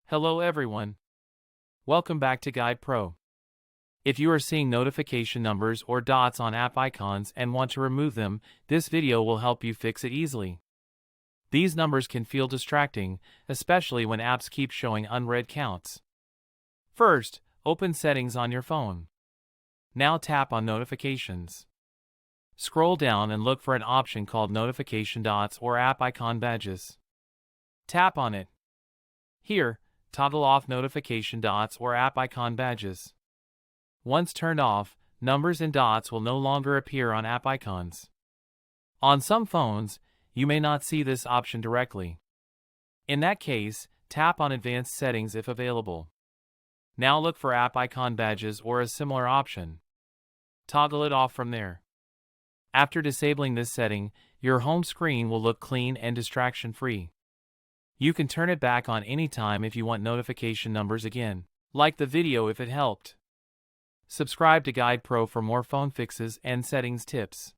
Hello everyone. Welcome back to Guide Pro. If you are seeing notification numbers or dots on app icons and want to remove them, this video will help you fix it easily. These numbers can feel distracting, especially when apps keep showing unread counts. First, open Settings on your phone. Now tap on Notifications. Scroll down and look for an option called Notification Dots or App Icon Badges. Tap on it. Here, toggle off notification dots or app icon badges. Once turned off, numbers and dots will no longer appear on app icons. On some phones, you may not see this option directly. In that case, tap on Advanced Settings if available. Now look for app icon badges or a similar option. Toggle it off from there. After disabling this setting, your home screen will look clean and distraction-free. You can turn it back on anytime if you want notification numbers again. Like the video if it helped. Subscribe to Guide Pro for more phone fixes and settings tips.